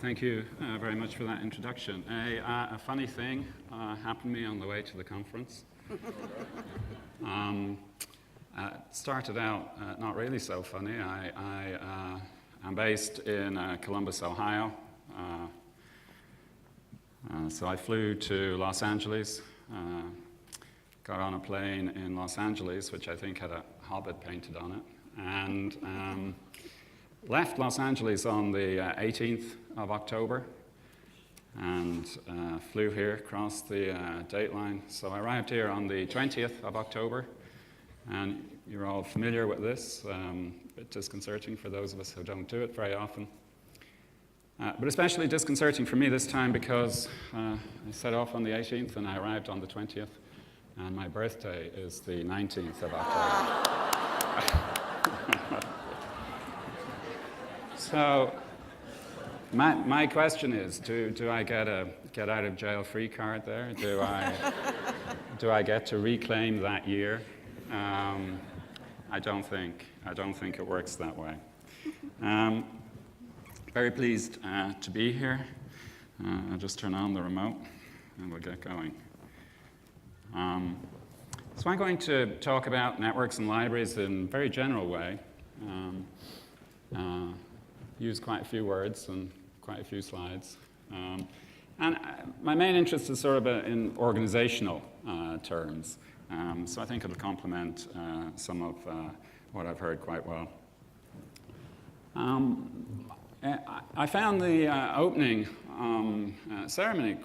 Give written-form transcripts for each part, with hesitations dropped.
Thank you very much for that introduction. A funny thing happened to me on the way to the conference. Started out not really so funny. I'm based in Columbus, Ohio. So I flew to Los Angeles, got on a plane in Los Angeles, which I think had a hobbit painted on it, and left Los Angeles on the 18th of October and flew here across the date line. So I arrived here on the 20th of October, and you're all familiar with this. A bit disconcerting for those of us who don't do it very often. But especially disconcerting for me this time because I set off on the 18th and I arrived on the 20th, and my birthday is the 19th of October. So my question is, do I get a get out of jail free card there? Do I get to reclaim that year? I don't think it works that way. Very pleased to be here. I'll just turn on the remote and we'll get going. So I'm going to talk about networks and libraries in a very general way. Use quite a few words and quite a few slides. And my main interest is sort of in organizational terms. So I think it'll complement some of what I've heard quite well. I found the opening ceremony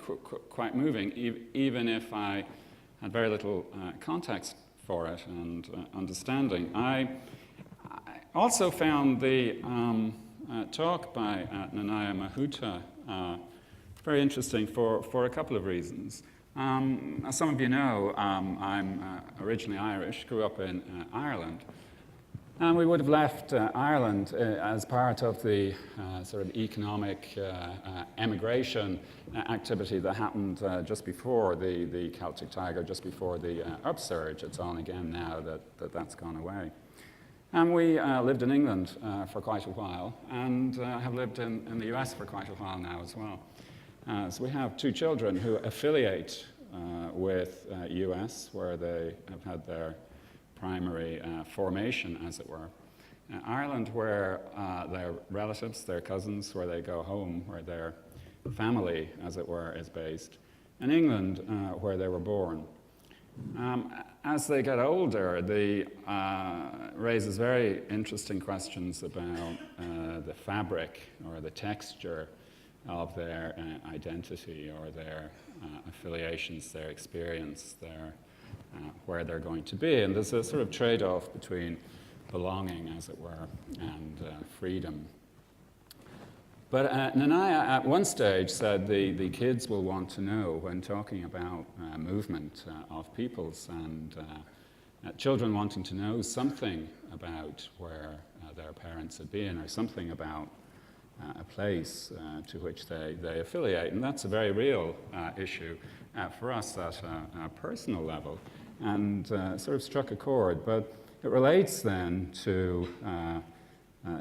quite moving, even if I had very little context for it and understanding. I also found the talk by Nanaya Mahuta very interesting for a couple of reasons. As some of you know, I'm originally Irish, grew up in Ireland. And we would have left Ireland as part of the sort of economic emigration activity that happened just before the Celtic Tiger, just before the upsurge. It's on again now that's gone away. And we lived in England for quite a while, and have lived in the US for quite a while now as well. So we have two children who affiliate with US, where they have had their primary formation, as it were. Ireland, where their relatives, their cousins, where they go home, where their family, as it were, is based. And England, where they were born. As they get older, they raises very interesting questions about the fabric or the texture of their identity or their affiliations, their experience, their where they're going to be. And there's a sort of trade-off between belonging, as it were, and freedom. But Nanaya at one stage said the kids will want to know when talking about movement of peoples and children wanting to know something about where their parents had been or something about a place to which they affiliate. And that's a very real issue for us at a personal level, and sort of struck a chord. But it relates then to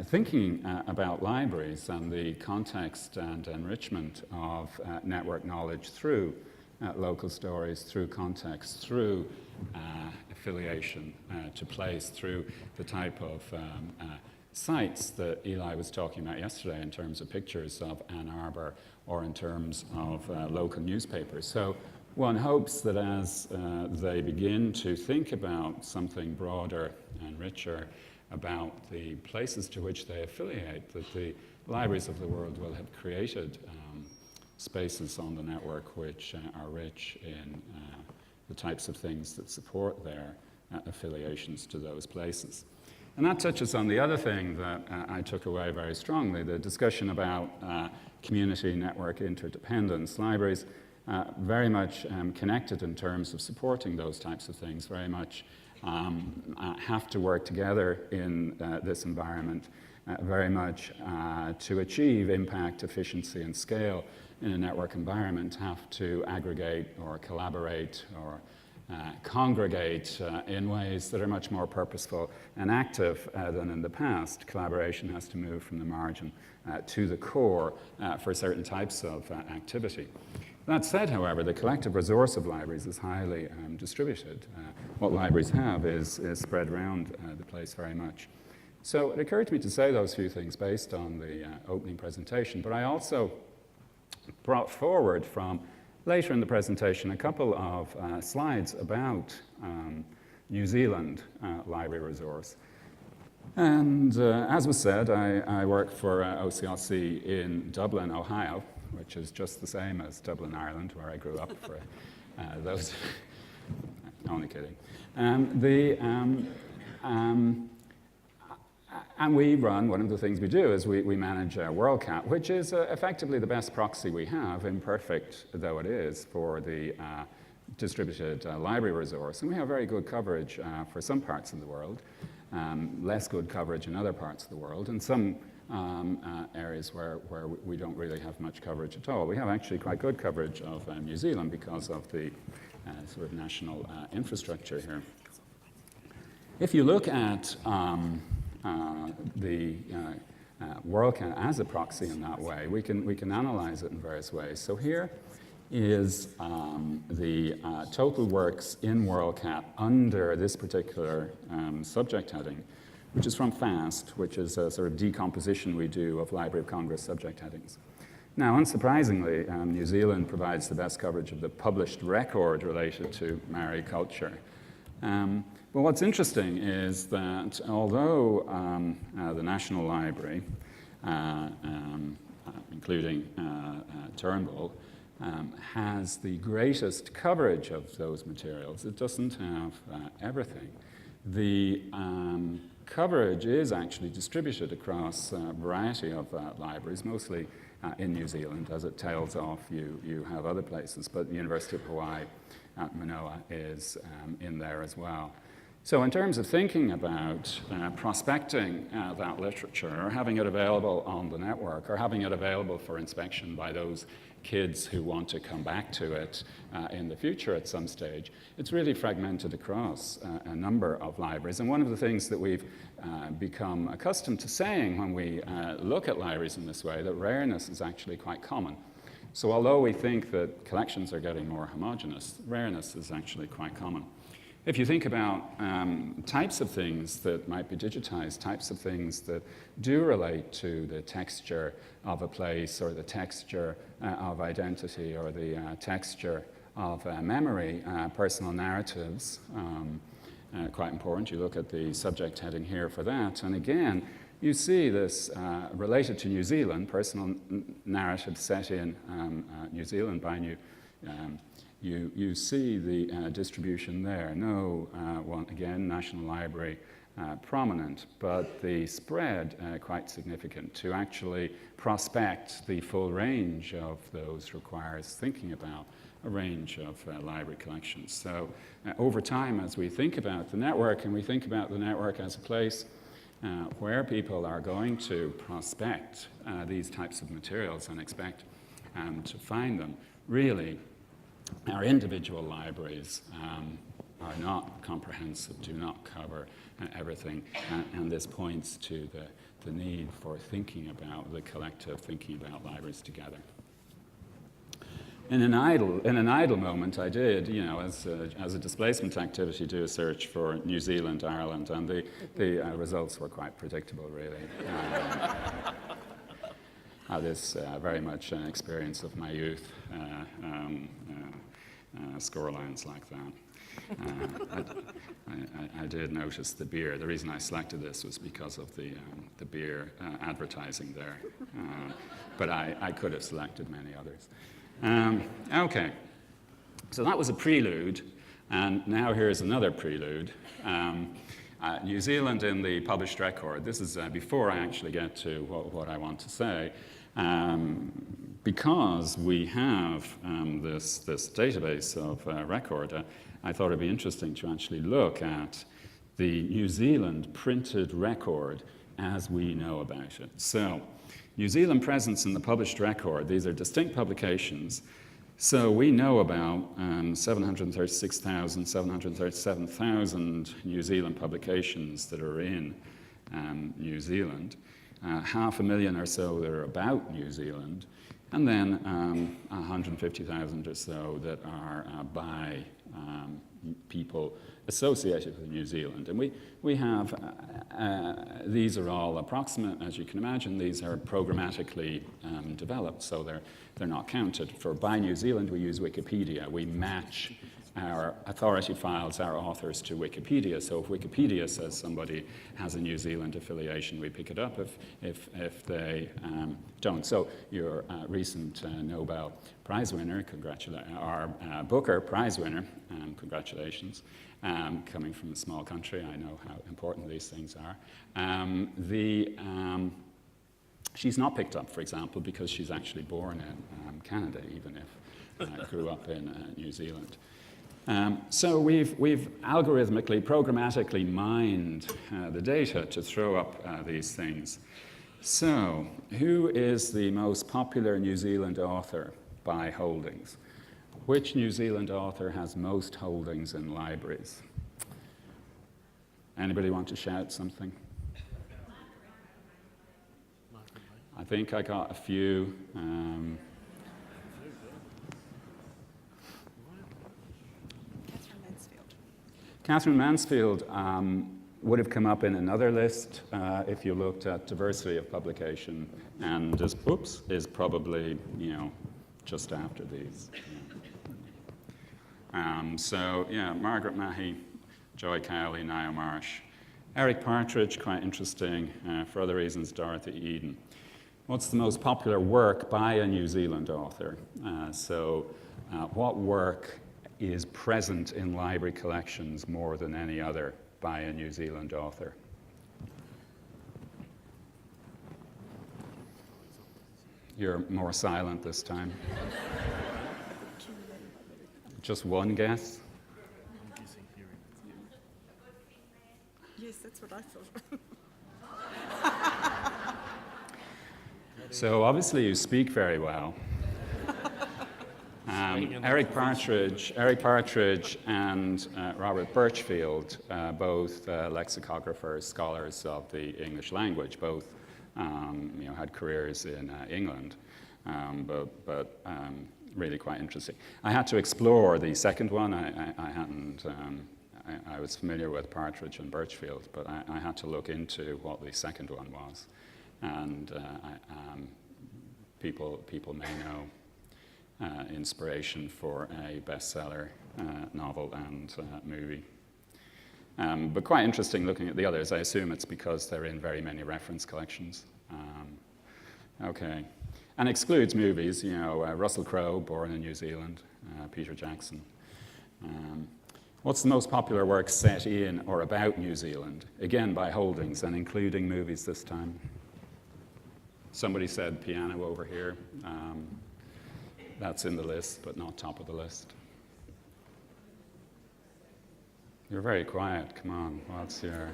thinking about libraries and the context and enrichment of network knowledge through local stories, through context, through affiliation to place, through the type of sites that Eli was talking about yesterday in terms of pictures of Ann Arbor or in terms of local newspapers. So one hopes that as they begin to think about something broader and richer about the places to which they affiliate, that the libraries of the world will have created spaces on the network which are rich in the types of things that support their affiliations to those places. And that touches on the other thing that I took away very strongly, the discussion about community network interdependence. Libraries very much connected in terms of supporting those types of things, very much have to work together in this environment, very much to achieve impact, efficiency, and scale in a network environment, have to aggregate or collaborate or congregate in ways that are much more purposeful and active than in the past. Collaboration has to move from the margin to the core for certain types of activity. That said, however, the collective resource of libraries is highly distributed. What libraries have is spread around the place very much. So it occurred to me to say those few things based on the opening presentation, but I also brought forward from later in the presentation a couple of slides about New Zealand library resource. And as was said, I work for OCLC in Dublin, Ohio, which is just the same as Dublin, Ireland, where I grew up for those. Only kidding. And we run, one of the things we do is we manage WorldCat, which is effectively the best proxy we have, imperfect though it is, for the distributed library resource. And we have very good coverage for some parts of the world, less good coverage in other parts of the world, and some areas where we don't really have much coverage at all. We have actually quite good coverage of New Zealand because of the sort of national infrastructure here. If you look at the WorldCat as a proxy in that way, we can analyze it in various ways. So here is the total works in WorldCat under this particular subject heading, which is from FAST, which is a sort of decomposition we do of Library of Congress subject headings. Now, unsurprisingly, New Zealand provides the best coverage of the published record related to Maori culture. But what's interesting is that although the National Library, including Turnbull, has the greatest coverage of those materials, it doesn't have everything. The coverage is actually distributed across a variety of libraries, mostly in New Zealand. As it tails off, you have other places, but the University of Hawaii at Manoa is in there as well. So in terms of thinking about prospecting that literature, or having it available on the network, or having it available for inspection by those kids who want to come back to it in the future at some stage, it's really fragmented across a number of libraries. And one of the things that we've become accustomed to saying when we look at libraries in this way, that rareness is actually quite common. So although we think that collections are getting more homogeneous, rareness is actually quite common. If you think about types of things that might be digitized, types of things that do relate to the texture of a place, or the texture of identity, or the texture of memory, personal narratives, quite important. You look at the subject heading here for that, and again, you see this related to New Zealand, personal narrative set in New Zealand by you see the distribution there. No, again, National Library prominent, but the spread quite significant. To actually prospect the full range of those requires thinking about a range of library collections. So over time, as we think about the network, and we think about the network as a place where people are going to prospect these types of materials and expect to find them, really, our individual libraries are not comprehensive, do not cover everything, and this points to the need for thinking about the collective, thinking about libraries together. In an idle moment, I did, as a displacement activity, do a search for New Zealand, Ireland, and the results were quite predictable, really. This very much an experience of my youth, score lines like that. I did notice the beer. The reason I selected this was because of the beer advertising there, but I could have selected many others. Okay, so that was a prelude, and now here's another prelude. New Zealand in the published record. This is before I actually get to what I want to say. Because we have this database of record, I thought it'd be interesting to actually look at the New Zealand printed record as we know about it. So, New Zealand presence in the published record, these are distinct publications, So we know about 736,000, 737,000 New Zealand publications that are in New Zealand, 500,000 or so that are about New Zealand, and then 150,000 or so that are by people associated with New Zealand. And we have, these are all approximate, as you can imagine. These are programmatically developed, so they're not counted. For by New Zealand, we use Wikipedia. We match our authority files, our authors, to Wikipedia. So if Wikipedia says somebody has a New Zealand affiliation, we pick it up if they don't. So your recent Nobel Prize winner, our Booker Prize winner, congratulations, coming from a small country, I know how important these things are. She's not picked up, for example, because she's actually born in Canada, even if grew up in New Zealand. So we've algorithmically, programmatically mined the data to throw up these things. So who is the most popular New Zealand author by holdings? Which New Zealand author has most holdings in libraries? Anybody want to shout something? I think I got a few. Catherine Mansfield would have come up in another list if you looked at diversity of publication, and is probably just after these. So yeah, Margaret Mahy, Joy Cowley, Niall Marsh, Eric Partridge, quite interesting. For other reasons, Dorothy Eden. What's the most popular work by a New Zealand author? What work is present in library collections more than any other by a New Zealand author? You're more silent this time. Just one guess? I'm guessing hearing. Yes, that's what I thought. So obviously you speak very well. Eric Partridge and Robert Birchfield, both lexicographers, scholars of the English language, both had careers in England, but really quite interesting. I had to explore the second one. I hadn't. I was familiar with Partridge and Birchfield, but I had to look into what the second one was, and people may know. Inspiration for a bestseller novel and movie. But quite interesting looking at the others. I assume it's because they're in very many reference collections. Okay. And excludes movies, Russell Crowe, born in New Zealand, Peter Jackson. What's the most popular work set in or about New Zealand? Again, by holdings and including movies this time. Somebody said piano over here. That's in the list, but not top of the list. You're very quiet. Come on, what's your...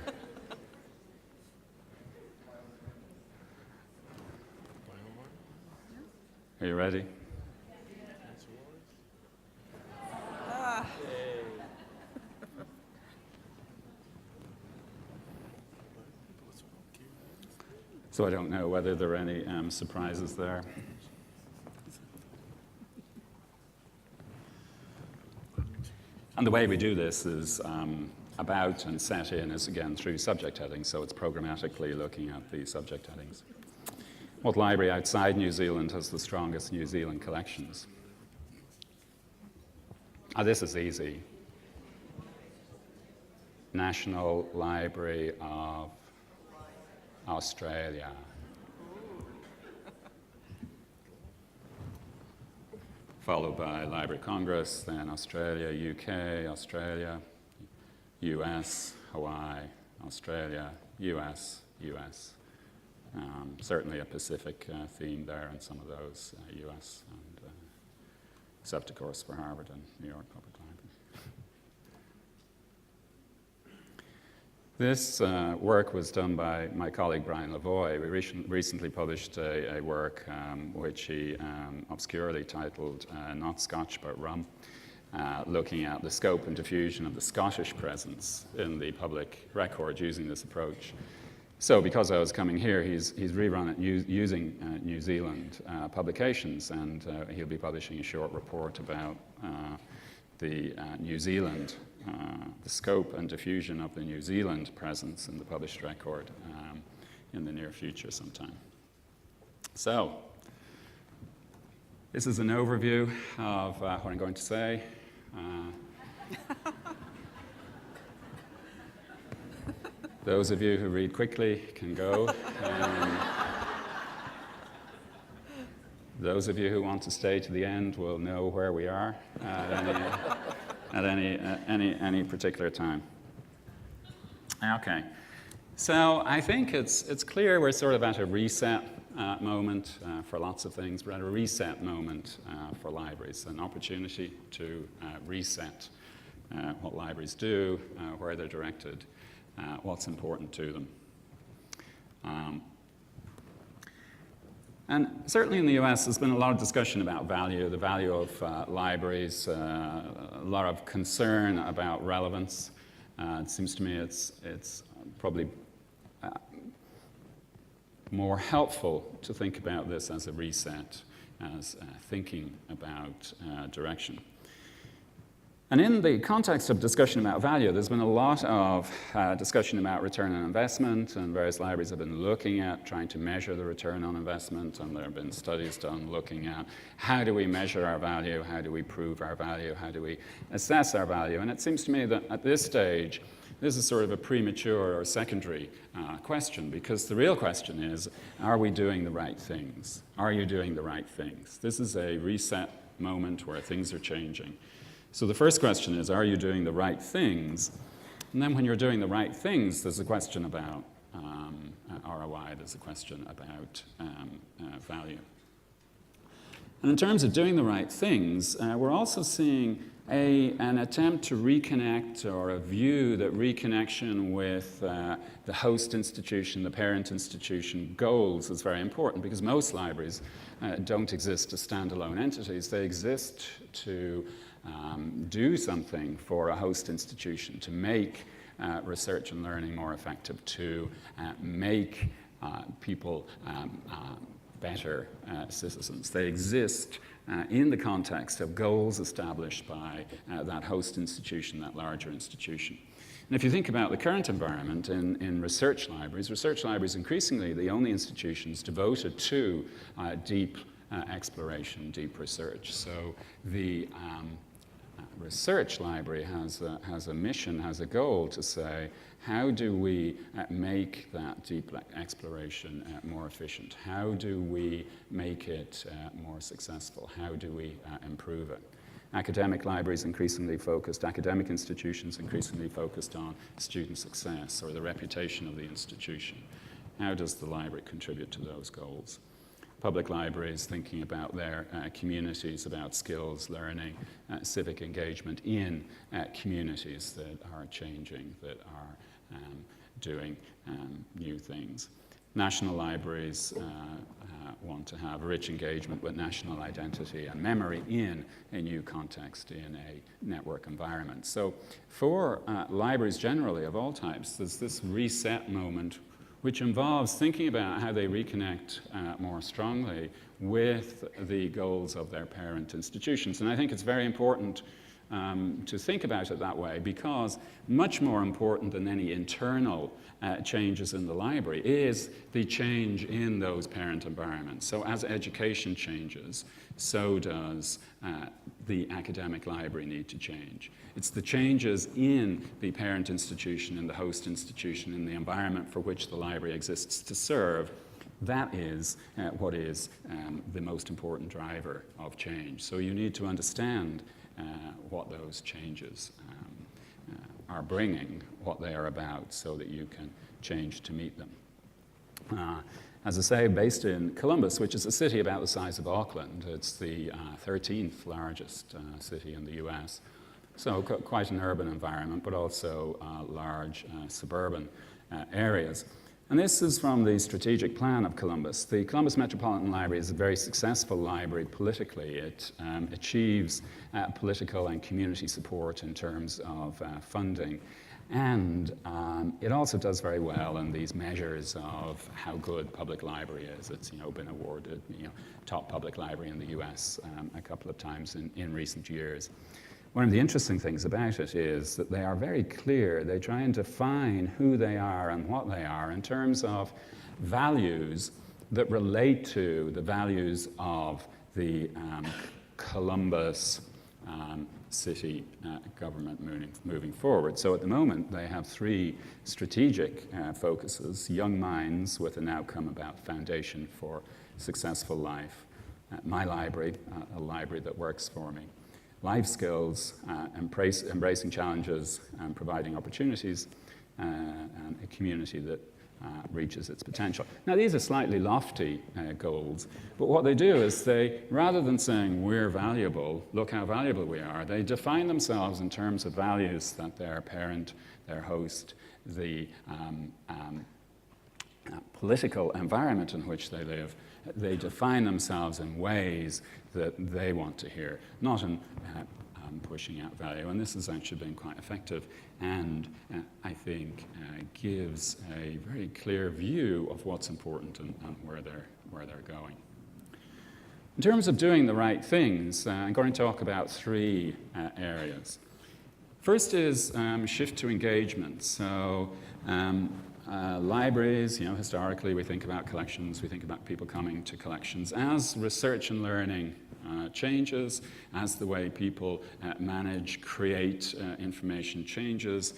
Are you ready? So I don't know whether there are any surprises there. And the way we do this is about and set in is again through subject headings, so it's programmatically looking at the subject headings. What library outside New Zealand has the strongest New Zealand collections? This is easy. National Library of Australia. Followed by Library of Congress, then Australia, UK, Australia, US, Hawaii, Australia, US, US. Certainly a Pacific theme there in some of those, US, and except of course for Harvard and New York Public Library. This work was done by my colleague Brian Lavoie. We recently published a work which he obscurely titled Not Scotch But Rum, looking at the scope and diffusion of the Scottish presence in the public record using this approach. So because I was coming here, he's rerun it using New Zealand publications, and he'll be publishing a short report about the New Zealand, the scope and diffusion of the New Zealand presence in the published record in the near future sometime. So, this is an overview of what I'm going to say. Those of you who read quickly can go. Those of you who want to stay to the end will know where we are at any particular time. Okay, so I think it's clear we're sort of at a reset moment for lots of things. We're at a reset moment for libraries, an opportunity to reset what libraries do, where they're directed, what's important to them. And certainly in the US, there's been a lot of discussion about value, the value of libraries, a lot of concern about relevance. It seems to me it's probably more helpful to think about this as a reset, as thinking about direction. And in the context of discussion about value, there's been a lot of discussion about return on investment, and various libraries have been looking at trying to measure the return on investment, and there have been studies done looking at how do we measure our value, how do we prove our value, how do we assess our value. And it seems to me that at this stage, this is sort of a premature or secondary question, because the real question is, are we doing the right things? Are you doing the right things? This is a reset moment where things are changing. So the first question is, are you doing the right things? And then when you're doing the right things, there's a question about ROI, there's a question about value. And in terms of doing the right things, we're also seeing an attempt to reconnect, or a view that reconnection with the host institution, the parent institution goals is very important, because most libraries don't exist as standalone entities. They exist to do something for a host institution, to make research and learning more effective, to make people better citizens. They exist in the context of goals established by that host institution, that larger institution. And if you think about the current environment in research libraries increasingly the only institutions devoted to deep exploration, deep research. So the research library has a mission, has a goal to say, how do we make that deep exploration more efficient? How do we make it more successful? How do we improve it? Academic libraries increasingly focused, academic institutions increasingly focused on student success or the reputation of the institution. How does the library contribute to those goals? Public libraries thinking about their communities, about skills, learning, civic engagement in communities that are changing, that are doing new things. National libraries want to have rich engagement with national identity and memory in a new context, in a network environment. So for libraries generally of all types, there's this reset moment which involves thinking about how they reconnect more strongly with the goals of their parent institutions. And I think it's very important to think about it that way, because much more important than any internal changes in the library is the change in those parent environments. So as education changes, so does the academic library need to change. It's the changes in the parent institution, in the host institution, in the environment for which the library exists to serve. That is what is the most important driver of change. So you need to understand what those changes are bringing, what they are about, so that you can change to meet them. As I say, based in Columbus, which is a city about the size of Auckland. It's the 13th largest city in the US. So quite an urban environment, but also large suburban areas. And this is from the strategic plan of Columbus. The Columbus Metropolitan Library is a very successful library politically. It achieves political and community support in terms of funding. And it also does very well in these measures of how good public library is. It's been awarded top public library in the US a couple of times in recent years. One of the interesting things about it is that they are very clear. They try and define who they are and what they are in terms of values that relate to the values of the Columbus city government moving forward. So at the moment, they have three strategic focuses: young minds with an outcome about foundation for successful life, my library, a library that works for me, life skills, embracing challenges and providing opportunities, and a community that reaches its potential. Now, these are slightly lofty goals, but what they do is they, rather than saying we're valuable, look how valuable we are, they define themselves in terms of values that their parent, their host, the political environment in which they live, they define themselves in ways that they want to hear, not in pushing out value. And this has actually been quite effective and I think gives a very clear view of what's important and where they're going. In terms of doing the right things, I'm going to talk about three areas. First is shift to engagement. So libraries, historically we think about collections, we think about people coming to collections. As research and learning changes, as the way people manage, create information changes,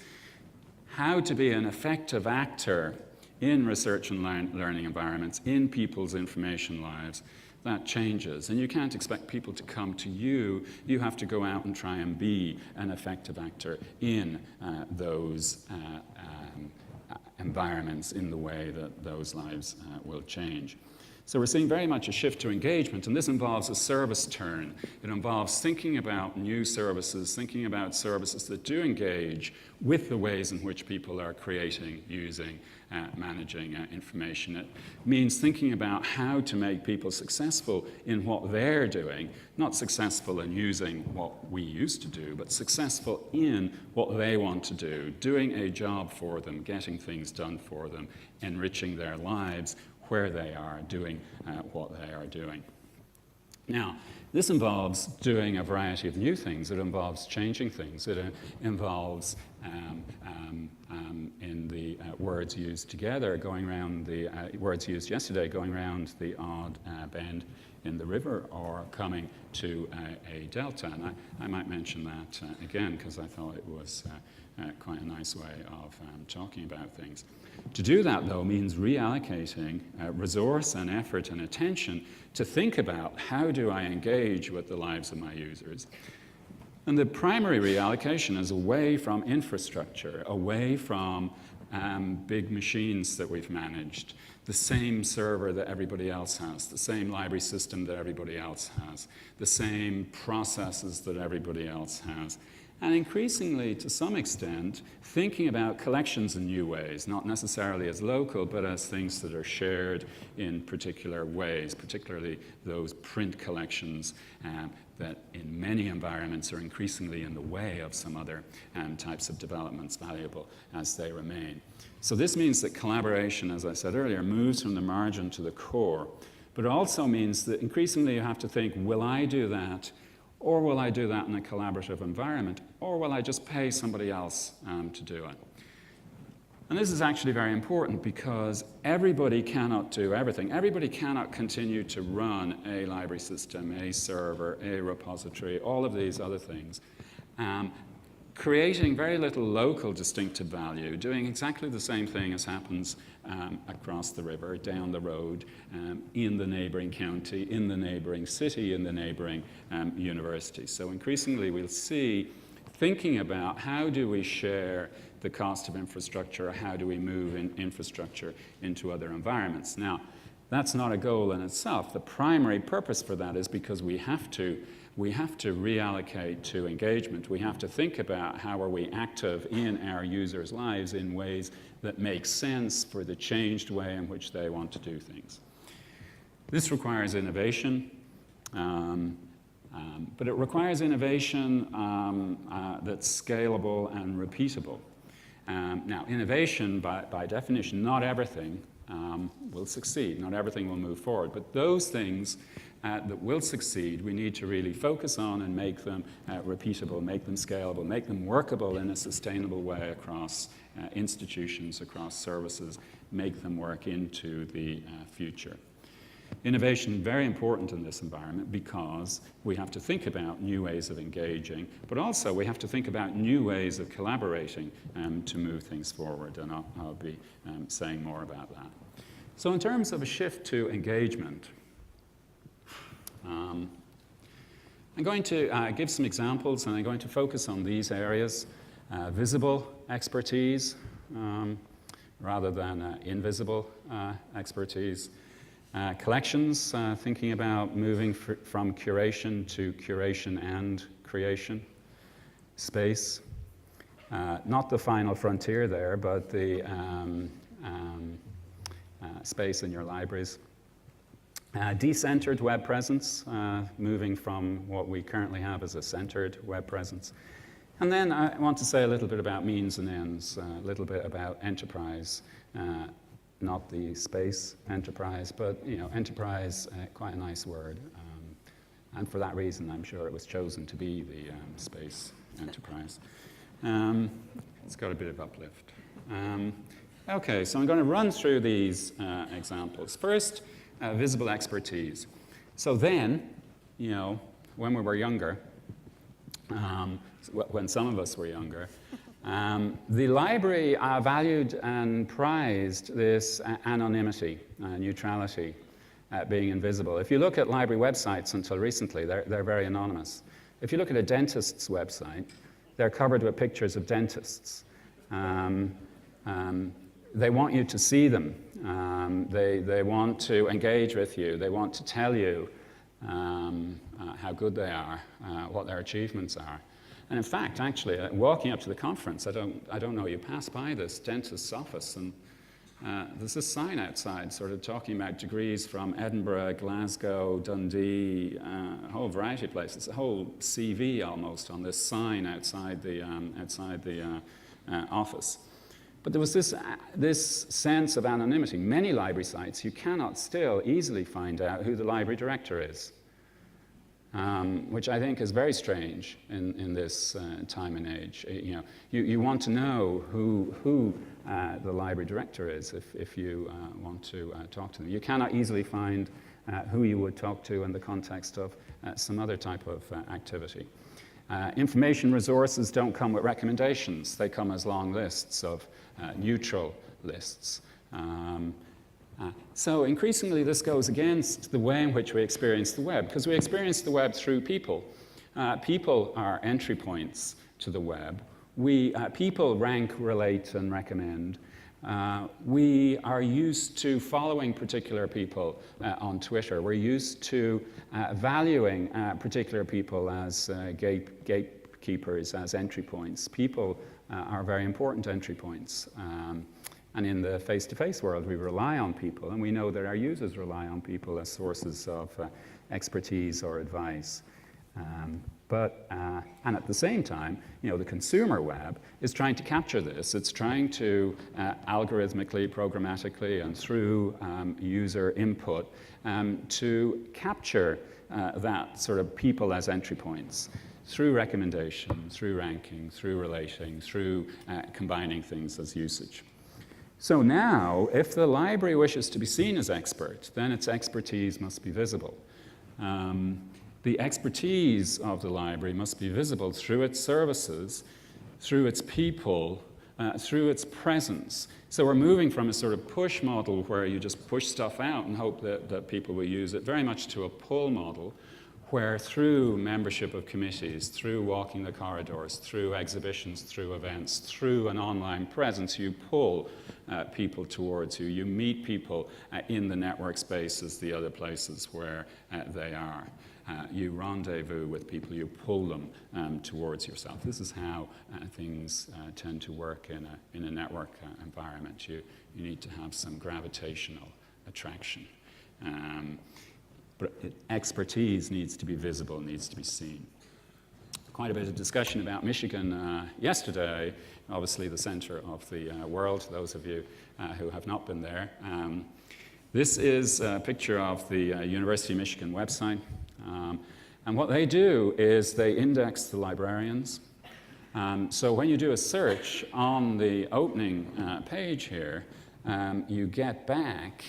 how to be an effective actor in research and learning environments, in people's information lives, that changes. And you can't expect people to come to you. You have to go out and try and be an effective actor in those environments in the way that those lives will change. So we're seeing very much a shift to engagement, and this involves a service turn. It involves thinking about new services, thinking about services that do engage with the ways in which people are creating, using, managing information. It means thinking about how to make people successful in what they're doing, not successful in using what we used to do, but successful in what they want to do, doing a job for them, getting things done for them, enriching their lives where they are, doing what they are doing. Now, this involves doing a variety of new things. It involves changing things. It involves, in the words used together, going around the words used yesterday, going around the odd bend in the river or coming to a delta. And I might mention that again because I thought it was quite a nice way of talking about things. To do that, though, means reallocating resource and effort and attention to think about how do I engage with the lives of my users. And the primary reallocation is away from infrastructure, away from big machines that we've managed, the same server that everybody else has, the same library system that everybody else has, the same processes that everybody else has. And increasingly, to some extent, thinking about collections in new ways, not necessarily as local, but as things that are shared in particular ways, particularly those print collections that in many environments are increasingly in the way of some other types of developments, valuable as they remain. So this means that collaboration, as I said earlier, moves from the margin to the core. But it also means that increasingly you have to think, will I do that? Or will I do that in a collaborative environment? Or will I just pay somebody else to do it? And this is actually very important because everybody cannot do everything. Everybody cannot continue to run a library system, a server, a repository, all of these other things, creating very little local distinctive value, doing exactly the same thing as happens across the river, down the road, in the neighboring county, in the neighboring city, in the neighboring university. So increasingly we'll see thinking about how do we share the cost of infrastructure, how do we move infrastructure into other environments. Now, that's not a goal in itself. The primary purpose for that is because we have to we have to reallocate to engagement. We have to think about how are we active in our users' lives in ways that make sense for the changed way in which they want to do things. This requires innovation, but it requires innovation that's scalable and repeatable. Now, innovation, by definition, not everything will succeed. Not everything will move forward. But those things that will succeed, we need to really focus on and make them repeatable, make them scalable, make them workable in a sustainable way across institutions, across services, make them work into the future. Innovation, very important in this environment because we have to think about new ways of engaging, but also we have to think about new ways of collaborating to move things forward, and I'll be saying more about that. So in terms of a shift to engagement, I'm going to give some examples, and I'm going to focus on these areas. Visible expertise rather than invisible expertise. Collections, thinking about moving from curation to curation and creation. Space, not the final frontier there, but the space in your libraries. Decentered web presence, moving from what we currently have as a centered web presence. And then I want to say a little bit about means and ends, a little bit about enterprise. Not the space enterprise, but enterprise, quite a nice word. And for that reason, I'm sure it was chosen to be the space enterprise. It's got a bit of uplift. Okay, so I'm going to run through these examples. First, visible expertise. So then, when we were younger, when some of us were younger, the library valued and prized this anonymity, neutrality, being invisible. If you look at library websites until recently, they're very anonymous. If you look at a dentist's website, they're covered with pictures of dentists. They want you to see them. They want to engage with you. They want to tell you how good they are, what their achievements are. And in fact, actually, walking up to the conference, I don't know, you pass by this dentist's office, and there's this sign outside sort of talking about degrees from Edinburgh, Glasgow, Dundee, a whole variety of places, a whole CV almost on this sign outside the office. But there was this sense of anonymity. Many library sites, you cannot still easily find out who the library director is. Which I think is very strange in this time and age. You want to know who the library director is if you want to talk to them. You cannot easily find who you would talk to in the context of some other type of activity. Information resources don't come with recommendations. They come as long lists of neutral lists. So increasingly this goes against the way in which we experience the web, because we experience the web through people. People are entry points to the web. People rank, relate, and recommend. We are used to following particular people on Twitter. We're used to valuing particular people as gatekeepers, as entry points. People are very important entry points. And in the face-to-face world, we rely on people, and we know that our users rely on people as sources of expertise or advice. And at the same time, the consumer web is trying to capture this. It's trying to algorithmically, programmatically, and through user input to capture that sort of people as entry points through recommendation, through ranking, through relating, through combining things as usage. So now, if the library wishes to be seen as expert, then its expertise must be visible. The expertise of the library must be visible through its services, through its people, through its presence. So we're moving from a sort of push model where you just push stuff out and hope that people will use it, very much to a pull model, where through membership of committees, through walking the corridors, through exhibitions, through events, through an online presence, you pull people towards you. You meet people in the network spaces, the other places where they are. you rendezvous with people, you pull them towards yourself. This is how things tend to work in a network environment. You need to have some gravitational attraction. But expertise needs to be visible, needs to be seen. Quite a bit of discussion about Michigan yesterday, obviously the center of the world, those of you who have not been there. This is a picture of the University of Michigan website. And what they do is they index the librarians. So when you do a search on the opening page here, you get back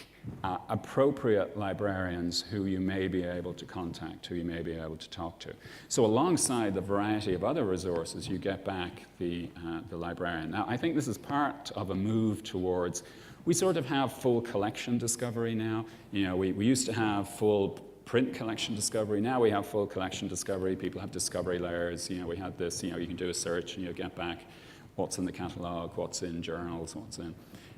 appropriate librarians who you may be able to contact, who you may be able to talk to. So alongside the variety of other resources, you get back the librarian. Now, I think this is part of a move towards, we sort of have full collection discovery now. You know, we used to have full print collection discovery. Now we have full collection discovery. People have discovery layers. You know, we had this, you know, you can do a search and you get back what's in the catalog, what's in journals, what's in.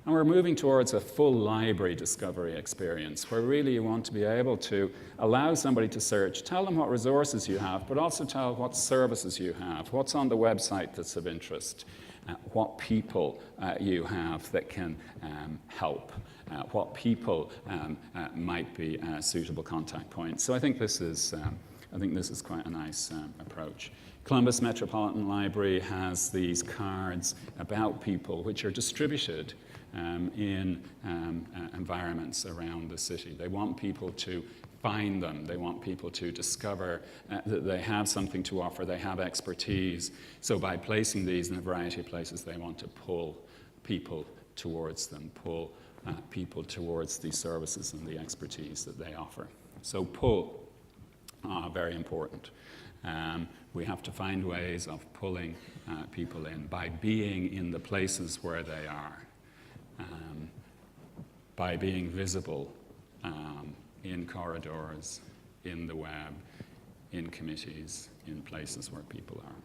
And we're moving towards a full library discovery experience where really you want to be able to allow somebody to search, tell them what resources you have, but also tell what services you have, what's on the website that's of interest, what people you have that can help, what people might be suitable contact points. So I think this is quite a nice approach. Columbus Metropolitan Library has these cards about people which are distributed in environments around the city. They want people to find them. They want people to discover that they have something to offer, they have expertise. So by placing these in a variety of places, they want to pull people towards them, pull people towards the services and the expertise that they offer. So pull, very important. We have to find ways of pulling people in by being in the places where they are, by being visible in corridors, in the web, in committees, in places where people are.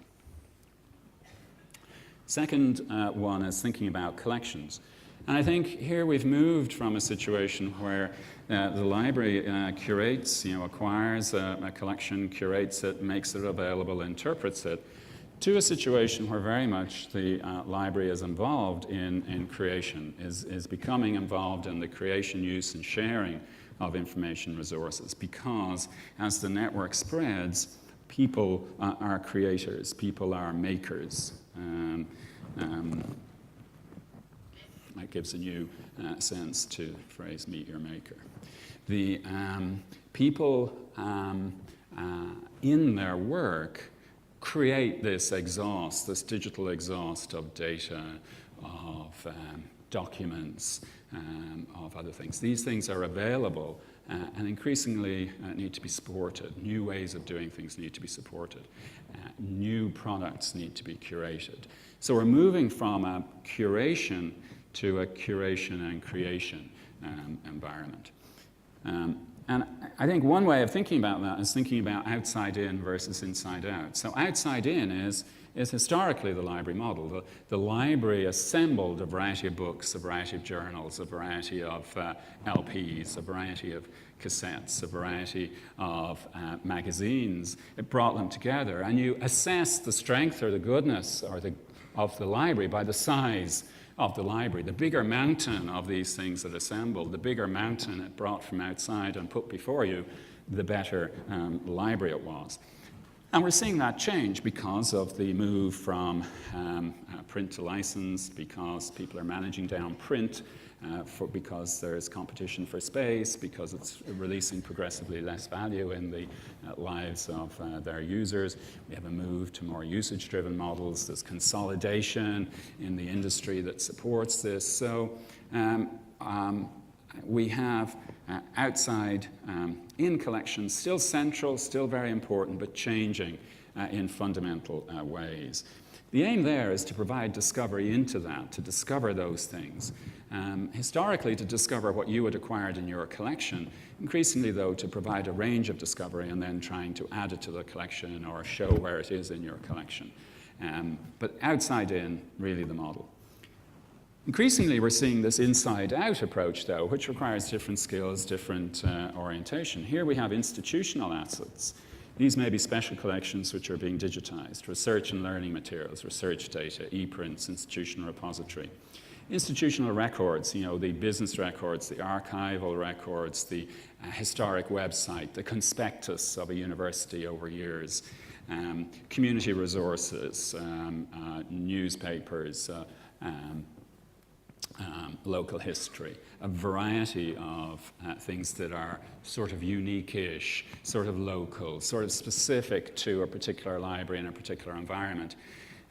Second one is thinking about collections. And I think here we've moved from a situation where the library curates, acquires a collection, curates it, makes it available, interprets it, to a situation where very much the library is involved in creation, is becoming involved in the creation, use, and sharing of information resources, because as the network spreads, people are creators, people are makers. That gives a new sense to the phrase, meet your maker. The people in their work create this exhaust, this digital exhaust of data, of documents, of other things. These things are available and increasingly need to be supported. New ways of doing things need to be supported. New products need to be curated. So we're moving from a curation to a curation and creation environment. And I think one way of thinking about that is thinking about outside in versus inside out. So outside in is historically the library model. The library assembled a variety of books, a variety of journals, a variety of LPs, a variety of cassettes, a variety of magazines. It brought them together, and you assess the strength or the goodness of the library by the size of the library. The bigger mountain of these things that assembled, the bigger mountain it brought from outside and put before you, the better library it was. And we're seeing that change because of the move from print to license, because people are managing down print, because there's competition for space, because it's releasing progressively less value in the lives of their users. We have a move to more usage-driven models. There's consolidation in the industry that supports this. So we have outside in collections, still central, still very important, but changing in fundamental ways. The aim there is to provide discovery into that, to discover those things. Historically, to discover what you had acquired in your collection, increasingly, though, to provide a range of discovery and then trying to add it to the collection or show where it is in your collection. But outside in, really the model. Increasingly, we're seeing this inside-out approach, though, which requires different skills, different orientation. Here we have institutional assets. These may be special collections which are being digitized, research and learning materials, research data, e-prints, institutional repository. Institutional records, you know, the business records, the archival records, the historic website, the conspectus of a university over years, community resources, newspapers, local history, a variety of things that are sort of unique-ish, sort of local, sort of specific to a particular library in a particular environment.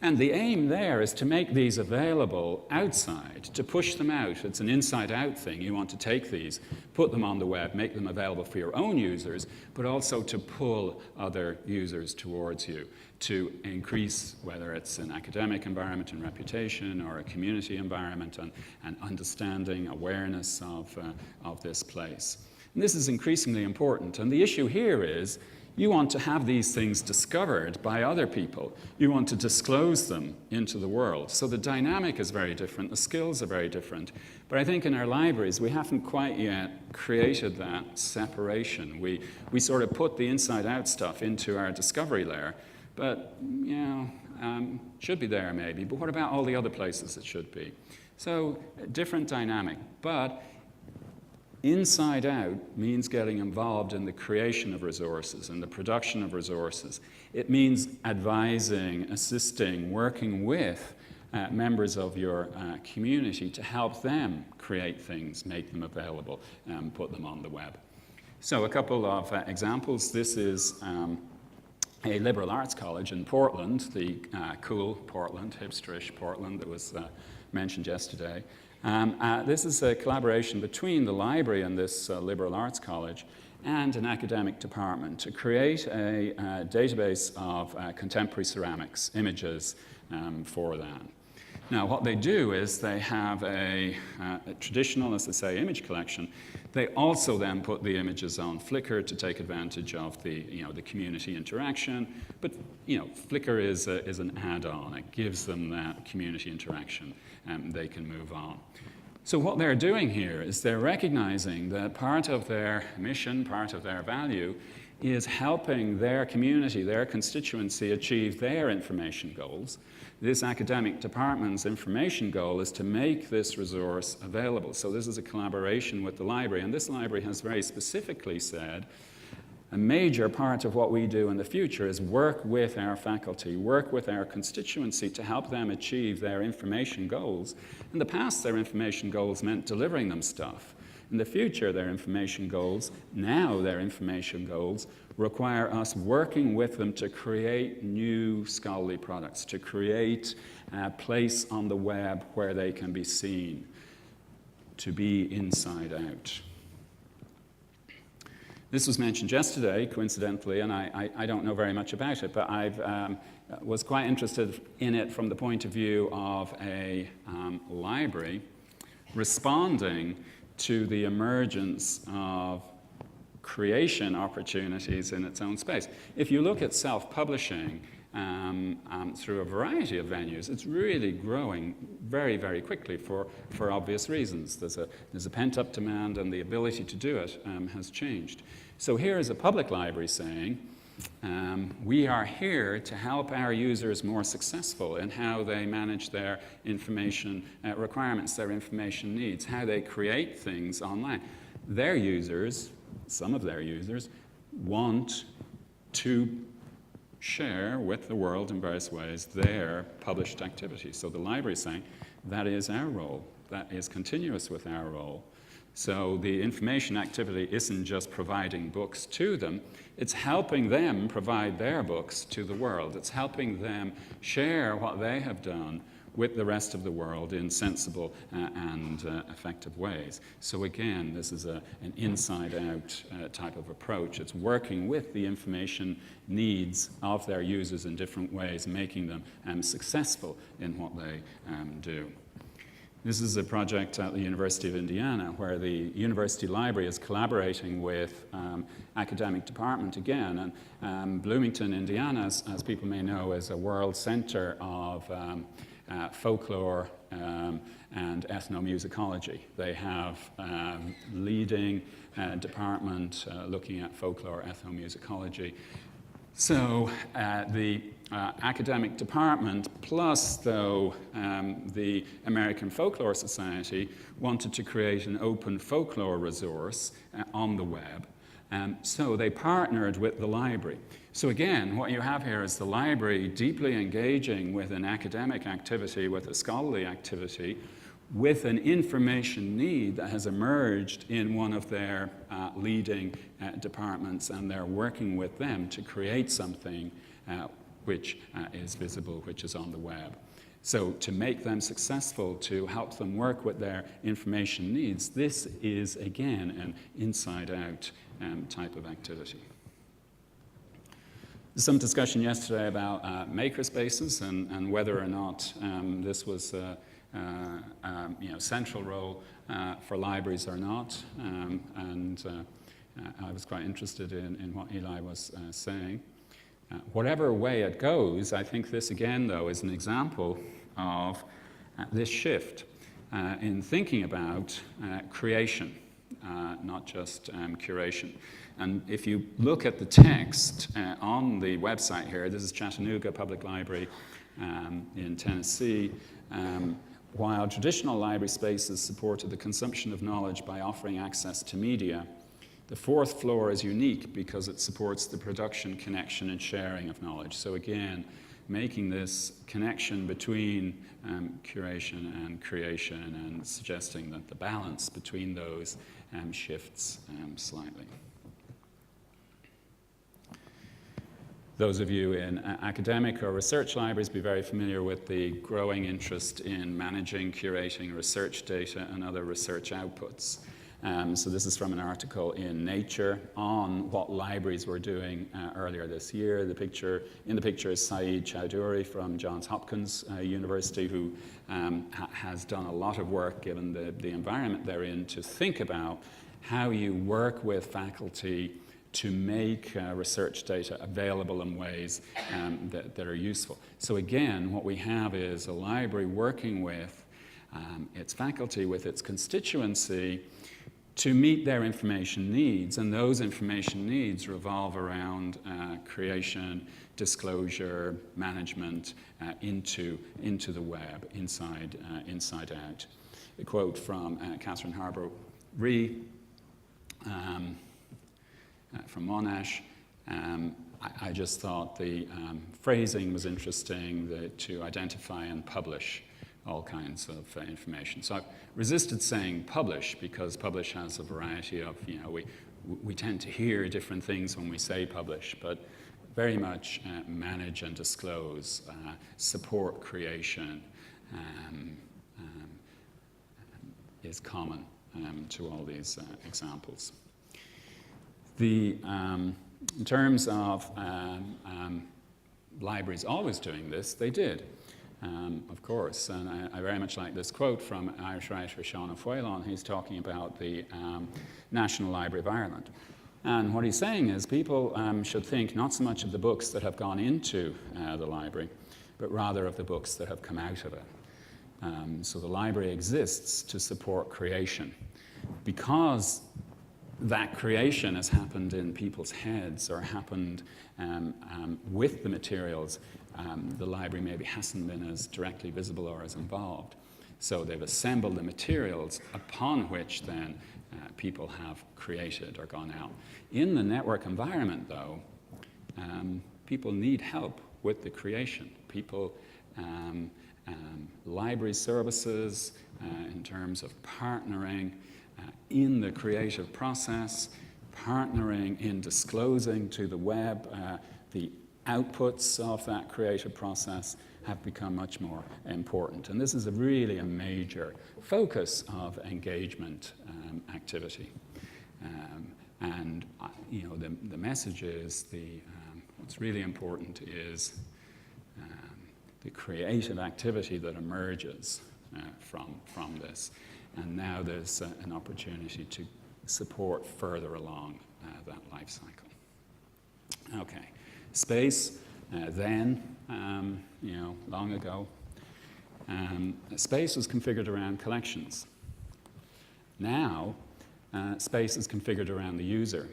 And the aim there is to make these available outside, to push them out. It's an inside-out thing. You want to take these, put them on the web, make them available for your own users, but also to pull other users towards you, to increase, whether it's an academic environment and reputation or a community environment and understanding, awareness of this place. And this is increasingly important. And the issue here is you want to have these things discovered by other people. You want to disclose them into the world. So the dynamic is very different. The skills are very different. But I think in our libraries, we haven't quite yet created that separation. We sort of put the inside-out stuff into our discovery layer. But, you know, should be there maybe. But what about all the other places it should be? So a different dynamic. But inside out means getting involved in the creation of resources and the production of resources. It means advising, assisting, working with members of your community to help them create things, make them available, put them on the web. So a couple of examples. This is a liberal arts college in Portland, the cool Portland, hipsterish Portland that was mentioned yesterday. This is a collaboration between the library and this liberal arts college and an academic department to create a database of contemporary ceramics, images for that. Now, what they do is they have a traditional, as I say, image collection. They also then put the images on Flickr to take advantage of the, you know, the community interaction. But, you know, Flickr is an add-on. It gives them that community interaction, and they can move on. So what they're doing here is they're recognizing that part of their mission, part of their value, is helping their community, their constituency, achieve their information goals. This academic department's information goal is to make this resource available. So this is a collaboration with the library, and this library has very specifically said a major part of what we do in the future is work with our faculty, work with our constituency to help them achieve their information goals. In the past, their information goals meant delivering them stuff. In the future, their information goals, now their information goals, require us working with them to create new scholarly products, to create a place on the web where they can be seen, to be inside out. This was mentioned yesterday, coincidentally, and I don't know very much about it, but I was quite interested in it from the point of view of a library responding to the emergence of creation opportunities in its own space. If you look at self-publishing through a variety of venues, it's really growing very, very quickly for obvious reasons. There's a pent-up demand, and the ability to do it has changed. So here is a public library saying, we are here to help our users more successful in how they manage their information requirements, their information needs, how they create things online. Their users, some of their users, want to share with the world in various ways their published activities. So the library is saying, that is our role. That is continuous with our role. So the information activity isn't just providing books to them, it's helping them provide their books to the world. It's helping them share what they have done with the rest of the world in sensible and effective ways. So again, this is an inside-out type of approach. It's working with the information needs of their users in different ways, making them successful in what they do. This is a project at the University of Indiana where the university library is collaborating with academic department again. And Bloomington, Indiana, as people may know, is a world center of folklore and ethnomusicology. They have leading department looking at folklore, ethnomusicology. So the academic department, plus though the American Folklore Society, wanted to create an open folklore resource on the web. So they partnered with the library. So again, what you have here is the library deeply engaging with an academic activity, with a scholarly activity, with an information need that has emerged in one of their leading departments, and they're working with them to create something which is visible, which is on the web. So to make them successful, to help them work with their information needs, this is, again, an inside-out type of activity. There's some discussion yesterday about makerspaces and whether or not this was a central role for libraries or not. I was quite interested in what Eli was saying. Whatever way it goes, I think this again, though, is an example of this shift in thinking about creation, not just curation. And if you look at the text on the website here, this is Chattanooga Public Library in Tennessee. While traditional library spaces supported the consumption of knowledge by offering access to media, the fourth floor is unique because it supports the production, connection, and sharing of knowledge. So again, making this connection between curation and creation and suggesting that the balance between those shifts slightly. Those of you in academic or research libraries be very familiar with the growing interest in managing, curating research data and other research outputs. So this is from an article in Nature on what libraries were doing earlier this year. In the picture is Saeed Chowdhury from Johns Hopkins University, who has done a lot of work, given the environment they're in, to think about how you work with faculty to make research data available in ways that are useful. So again, what we have is a library working with its faculty, with its constituency, to meet their information needs, and those information needs revolve around creation, disclosure, management into the web, inside out. A quote from Catherine Harbour-Ree from Monash. I just thought the phrasing was interesting, to identify and publish all kinds of information. So I've resisted saying publish, because publish has a variety of, we tend to hear different things when we say publish, but very much manage and disclose, support creation is common to all these examples. In terms of libraries always doing this, they did. Of course, and I very much like this quote from Irish writer Sean O'Foylon. He's talking about the National Library of Ireland. And what he's saying is people should think not so much of the books that have gone into the library, but rather of the books that have come out of it. So the library exists to support creation. Because that creation has happened in people's heads or happened with the materials, the library maybe hasn't been as directly visible or as involved. So they've assembled the materials upon which then people have created or gone out. In the network environment, though, people need help with the creation. People, library services, in terms of partnering in the creative process, partnering in disclosing to the web the outputs of that creative process, have become much more important. And this is really a major focus of engagement activity. The message is what's really important is the creative activity that emerges from this. And now there's an opportunity to support further along that life cycle. Okay, space, long ago. space was configured around collections. Now, space is configured around the user.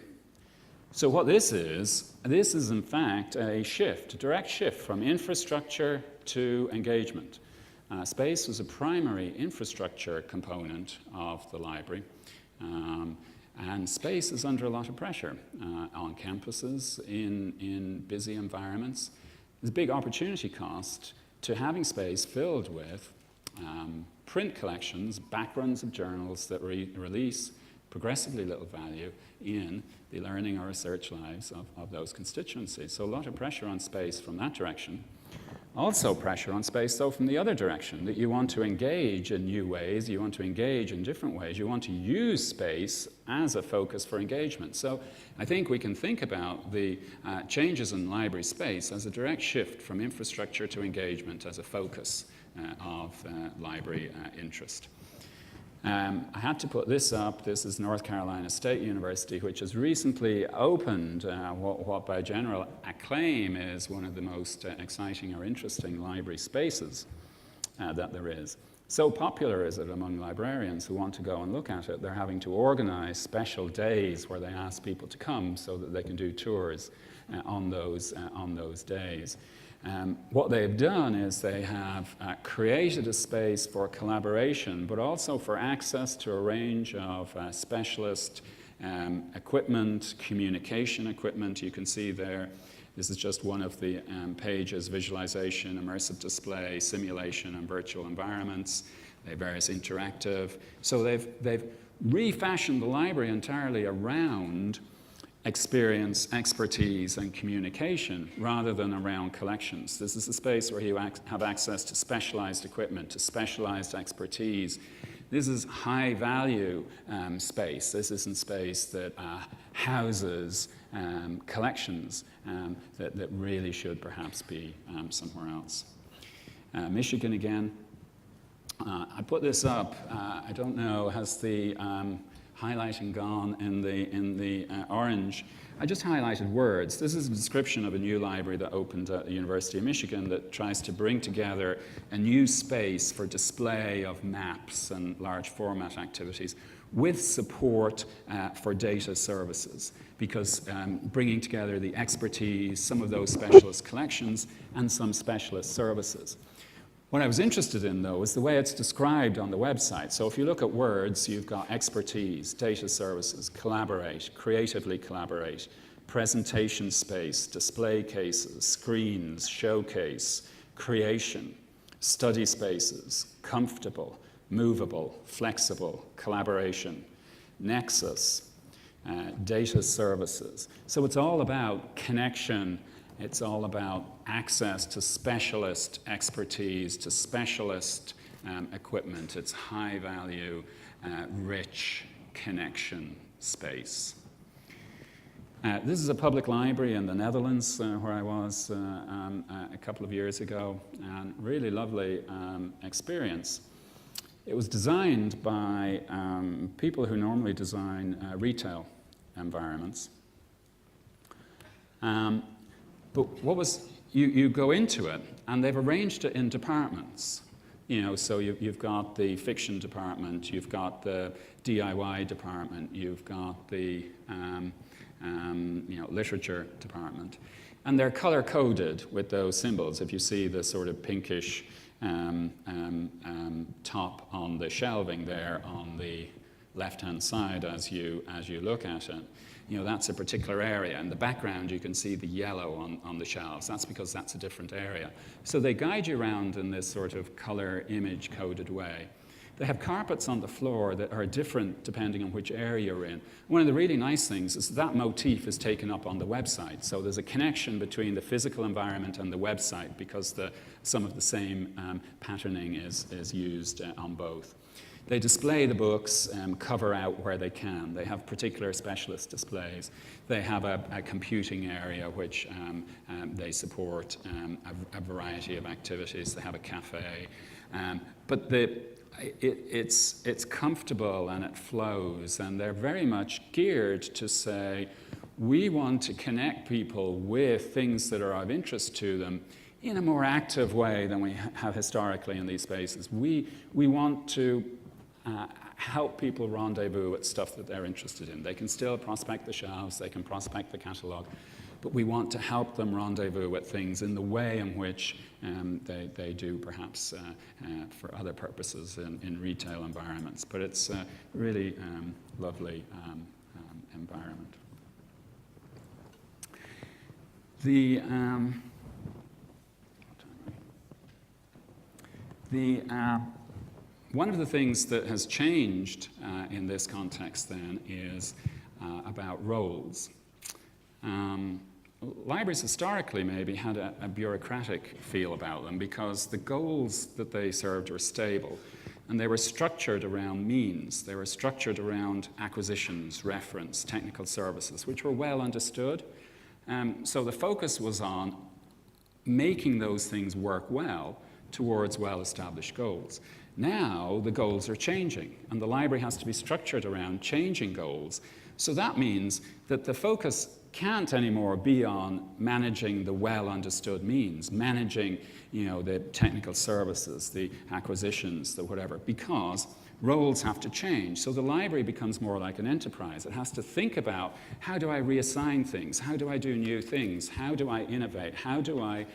So what this is in fact a direct shift from infrastructure to engagement. Space was a primary infrastructure component of the library, and space is under a lot of pressure on campuses, in busy environments. There's a big opportunity cost to having space filled with print collections, backruns of journals that release progressively little value in the learning or research lives of those constituencies. So a lot of pressure on space from that direction. Also pressure on space, though, from the other direction, that you want to engage in new ways, you want to engage in different ways, you want to use space as a focus for engagement. So I think we can think about the changes in library space as a direct shift from infrastructure to engagement as a focus of library interest. I had to put this up. This is North Carolina State University, which has recently opened what by general acclaim is one of the most exciting or interesting library spaces that there is. So popular is it among librarians who want to go and look at it, they're having to organize special days where they ask people to come so that they can do tours on those days. What they've done is they have created a space for collaboration, but also for access to a range of specialist equipment, communication equipment. You can see there, this is just one of the pages: visualization, immersive display, simulation, and virtual environments. They have various interactive. So they've refashioned the library entirely around experience, expertise, and communication rather than around collections. This is a space where you have access to specialized equipment, to specialized expertise. This is high value space. This isn't space that houses collections that really should perhaps be somewhere else. Michigan again. I put this up. I don't know, has the highlighting gone in the orange? I just highlighted words. This is a description of a new library that opened at the University of Michigan that tries to bring together a new space for display of maps and large format activities with support for data services, because bringing together the expertise, some of those specialist collections, and some specialist services. What I was interested in, though, is the way it's described on the website. So if you look at words, you've got expertise, data services, collaborate, creatively collaborate, presentation space, display cases, screens, showcase, creation, study spaces, comfortable, movable, flexible, collaboration, nexus, data services. So it's all about connection. It's all about access to specialist expertise, to specialist equipment. It's high value, rich connection space. This is a public library in the Netherlands where I was a couple of years ago, and really lovely experience. It was designed by people who normally design retail environments. But what was, you go into it, and they've arranged it in departments. You know, so you've got the fiction department, you've got the DIY department, you've got the literature department, and they're color-coded with those symbols. If you see the sort of pinkish top on the shelving there on the left-hand side as you look at it, you know, that's a particular area. In the background, you can see the yellow on the shelves. That's because that's a different area. So they guide you around in this sort of color image coded way. They have carpets on the floor that are different depending on which area you're in. One of the really nice things is that motif is taken up on the website. So there's a connection between the physical environment and the website because some of the same patterning is used on both. They display the books, cover out where they can. They have particular specialist displays. They have a computing area which they support a variety of activities. They have a cafe. But it's comfortable and it flows, and they're very much geared to say, we want to connect people with things that are of interest to them in a more active way than we have historically in these spaces. We want to help people rendezvous with stuff that they're interested in. They can still prospect the shelves, they can prospect the catalogue, but we want to help them rendezvous with things in the way in which they do perhaps for other purposes in retail environments. But it's a really lovely environment. One of the things that has changed in this context then is about roles. Libraries historically maybe had a bureaucratic feel about them because the goals that they served were stable and they were structured around means. They were structured around acquisitions, reference, technical services, which were well understood. So the focus was on making those things work well towards well-established goals. Now the goals are changing and the library has to be structured around changing goals. So that means that the focus can't anymore be on managing the well-understood means, managing, the technical services, the acquisitions, the whatever, because roles have to change. So the library becomes more like an enterprise. It has to think about, how do I reassign things? How do I do new things? How do I innovate? How do I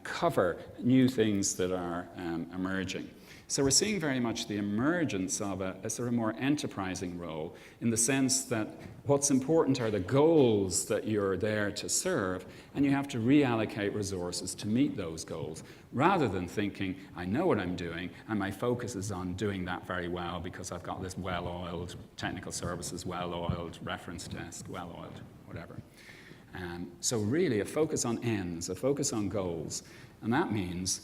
cover new things that are emerging? So we're seeing very much the emergence of a sort of more enterprising role in the sense that what's important are the goals that you're there to serve, and you have to reallocate resources to meet those goals, rather than thinking, I know what I'm doing, and my focus is on doing that very well because I've got this well-oiled technical services, well-oiled reference desk, well-oiled whatever. So really a focus on ends, a focus on goals, and that means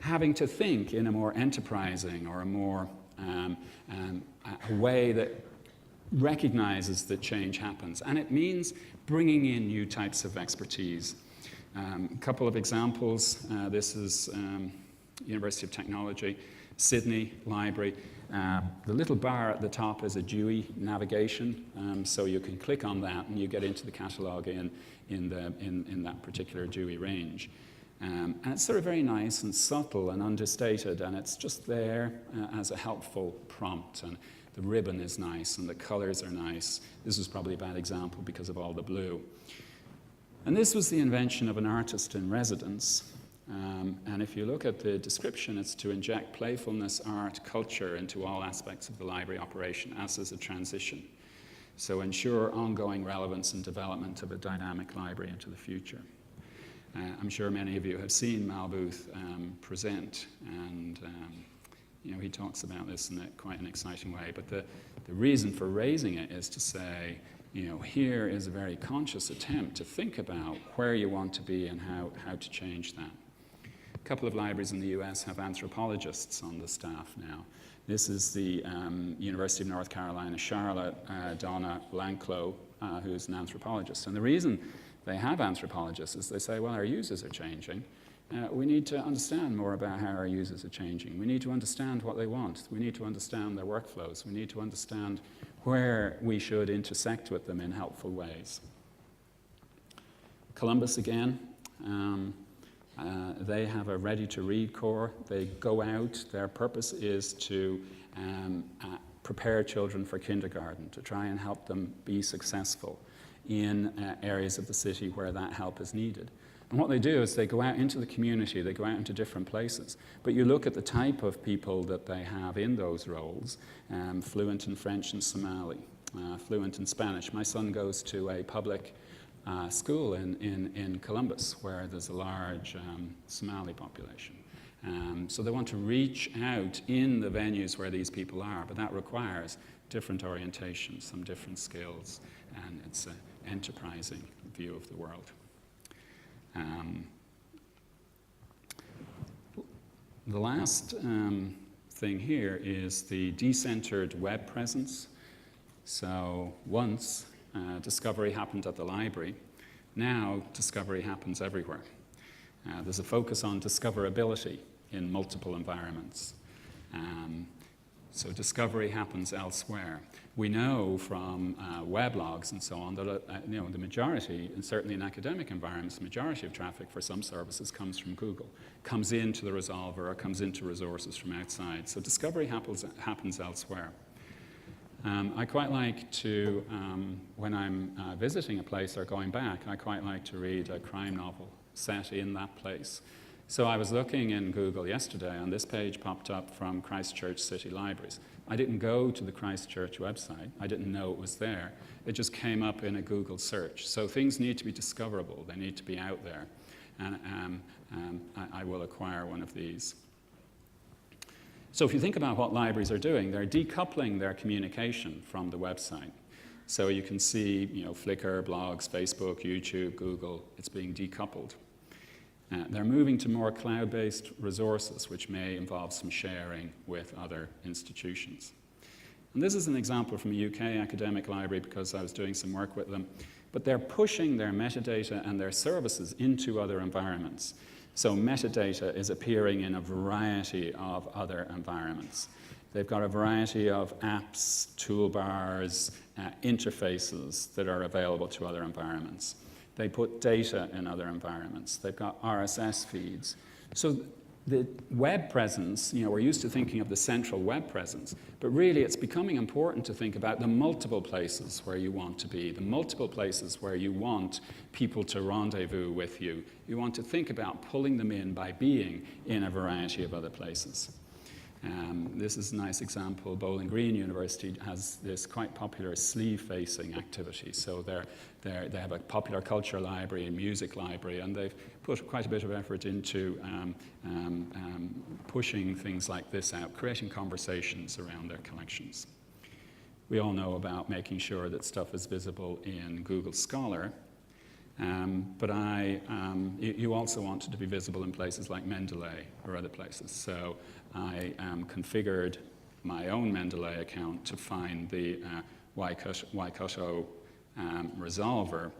having to think in a more enterprising or a more a way that recognizes that change happens. And it means bringing in new types of expertise. A couple of examples. This is University of Technology, Sydney Library. The little bar at the top is a Dewey navigation, so you can click on that and you get into the catalogue in that particular Dewey range. And it's sort of very nice and subtle and understated, and it's just there as a helpful prompt. And the ribbon is nice, and the colors are nice. This was probably a bad example because of all the blue. And this was the invention of an artist in residence. And if you look at the description, it's to inject playfulness, art, culture into all aspects of the library operation as is a transition. So ensure ongoing relevance and development of a dynamic library into the future. I'm sure many of you have seen Mal Booth present, and he talks about this in quite an exciting way. But the reason for raising it is to say, here is a very conscious attempt to think about where you want to be and how to change that. A couple of libraries in the US have anthropologists on the staff now. This is the University of North Carolina, Charlotte, Donna Lanclow, who's an anthropologist. And the reason they have anthropologists is they say, well, our users are changing. We need to understand more about how our users are changing. We need to understand what they want. We need to understand their workflows. We need to understand where we should intersect with them in helpful ways. Columbus again, they have a ready-to-read core. They go out. Their purpose is to prepare children for kindergarten, to try and help them be successful in areas of the city where that help is needed. And what they do is they go out into the community, they go out into different places. But you look at the type of people that they have in those roles, fluent in French and Somali, fluent in Spanish. My son goes to a public school in Columbus where there's a large Somali population. So they want to reach out in the venues where these people are, but that requires different orientations, some different skills, and it's an enterprising view of the world. The last thing here is the decentered web presence. So once discovery happened at the library, now discovery happens everywhere. There's a focus on discoverability in multiple environments. So discovery happens elsewhere. We know from weblogs and so on that the majority, and certainly in academic environments, the majority of traffic for some services comes from Google, comes into the resolver or comes into resources from outside. So discovery happens elsewhere. I quite like to, when I'm visiting a place or going back, I quite like to read a crime novel set in that place. So I was looking in Google yesterday, and this page popped up from Christchurch City Libraries. I didn't go to the Christchurch website. I didn't know it was there. It just came up in a Google search. So things need to be discoverable. They need to be out there. And I will acquire one of these. So if you think about what libraries are doing, they're decoupling their communication from the website. So you can see, Flickr, blogs, Facebook, YouTube, Google, it's being decoupled. They're moving to more cloud-based resources, which may involve some sharing with other institutions. And this is an example from a UK academic library because I was doing some work with them. But they're pushing their metadata and their services into other environments. So metadata is appearing in a variety of other environments. They've got a variety of apps, toolbars, interfaces that are available to other environments. They put data in other environments. They've got RSS feeds. So the web presence, we're used to thinking of the central web presence, but really it's becoming important to think about the multiple places where you want to be, the multiple places where you want people to rendezvous with you. You want to think about pulling them in by being in a variety of other places. This is a nice example. Bowling Green University has this quite popular sleeve-facing activity. So they have a popular culture library and music library, and they've put quite a bit of effort into pushing things like this out, creating conversations around their collections. We all know about making sure that stuff is visible in Google Scholar, but you also want it to be visible in places like Mendeley or other places. So I configured my own Mendeley account to find the Waikato resolver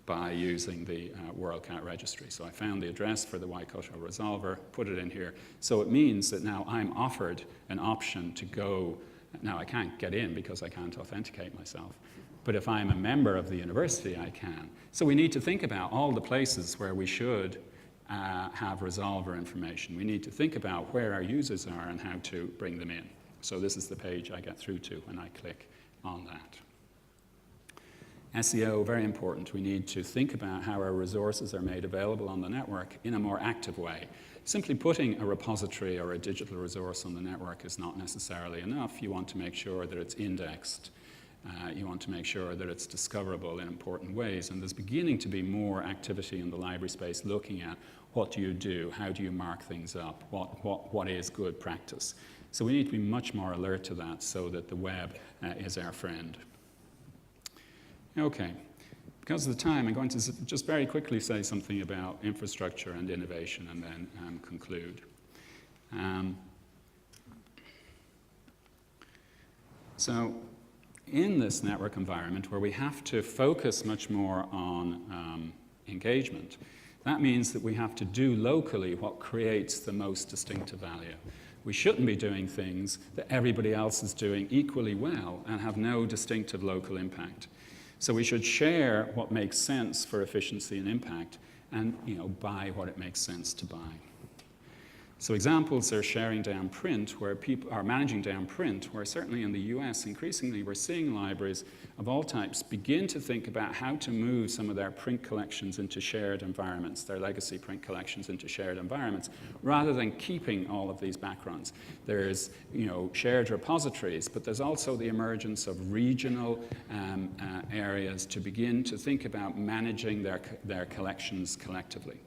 by using the WorldCat registry. So I found the address for the Waikato resolver, put it in here. So it means that now I'm offered an option to go. Now I can't get in because I can't authenticate myself. But if I'm a member of the university, I can. So we need to think about all the places where we should have resolver information. We need to think about where our users are and how to bring them in. So this is the page I get through to when I click on that. SEO, very important. We need to think about how our resources are made available on the network in a more active way. Simply putting a repository or a digital resource on the network is not necessarily enough. You want to make sure that it's indexed. You want to make sure that it's discoverable in important ways. And there's beginning to be more activity in the library space looking at what do you do, how do you mark things up, what is good practice. So we need to be much more alert to that so that the web is our friend. Okay, because of the time, I'm going to just very quickly say something about infrastructure and innovation and then conclude. So in this network environment where we have to focus much more on engagement, that means that we have to do locally what creates the most distinctive value. We shouldn't be doing things that everybody else is doing equally well and have no distinctive local impact. So we should share what makes sense for efficiency and impact and buy what it makes sense to buy. So examples are sharing down print, where people are managing down print, where certainly in the US, increasingly we're seeing libraries of all types begin to think about how to move some of their print collections into shared environments, their legacy print collections into shared environments, rather than keeping all of these backgrounds. There's shared repositories, but there's also the emergence of regional areas to begin to think about managing their collections collectively.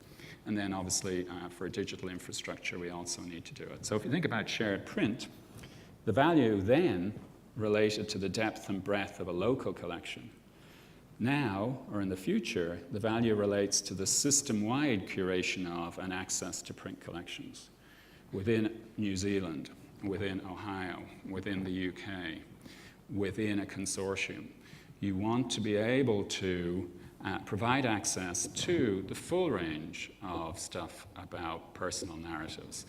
And then obviously for digital infrastructure, we also need to do it. So if you think about shared print, the value then related to the depth and breadth of a local collection. Now, or in the future, the value relates to the system-wide curation of and access to print collections within New Zealand, within Ohio, within the UK, within a consortium. You want to be able to provide access to the full range of stuff about personal narratives.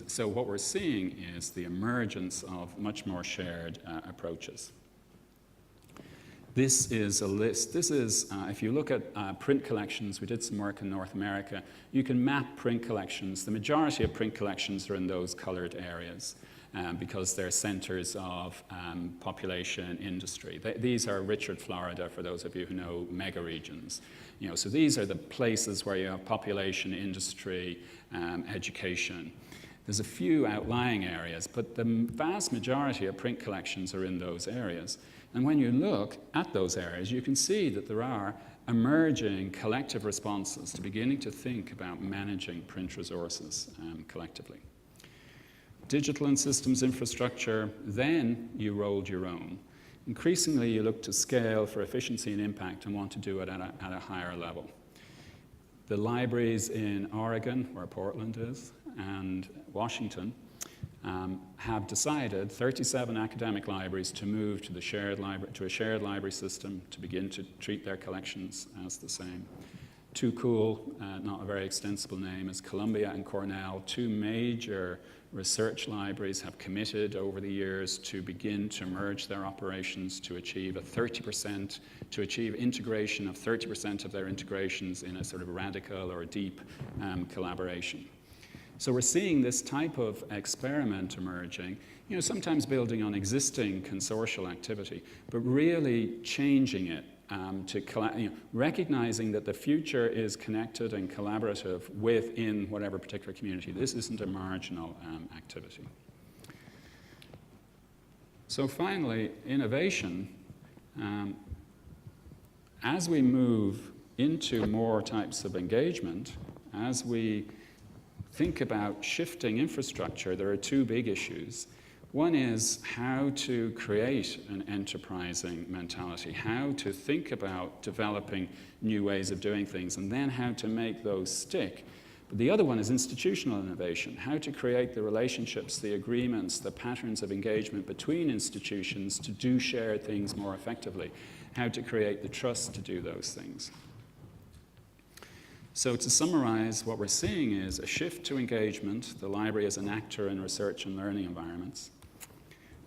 So what we're seeing is the emergence of much more shared approaches. This is a list. This is, if you look at print collections, we did some work in North America, you can map print collections. The majority of print collections are in those colored areas because they're centers of population industry. These are Richard, Florida, for those of you who know mega regions. So these are the places where you have population, industry, education. There's a few outlying areas, but the vast majority of print collections are in those areas. And when you look at those areas, you can see that there are emerging collective responses to beginning to think about managing print resources collectively. Digital and systems infrastructure, then you rolled your own. Increasingly, you look to scale for efficiency and impact and want to do it at a higher level. The libraries in Oregon, where Portland is, and Washington have decided, 37 academic libraries, to move to a shared library system to begin to treat their collections as the same. Too Cool, not a very extensible name, is Columbia and Cornell, two major research libraries, have committed over the years to begin to merge their operations to achieve integration of 30% of their integrations in a sort of radical or deep collaboration. So we're seeing this type of experiment emerging, sometimes building on existing consortial activity, but really changing it to recognizing that the future is connected and collaborative within whatever particular community. This isn't a marginal activity. So finally, innovation. As we move into more types of engagement, as we think about shifting infrastructure, there are two big issues. One is how to create an enterprising mentality, how to think about developing new ways of doing things, and then how to make those stick. But the other one is institutional innovation, how to create the relationships, the agreements, the patterns of engagement between institutions to do shared things more effectively, how to create the trust to do those things. So to summarize, what we're seeing is a shift to engagement, the library as an actor in research and learning environments.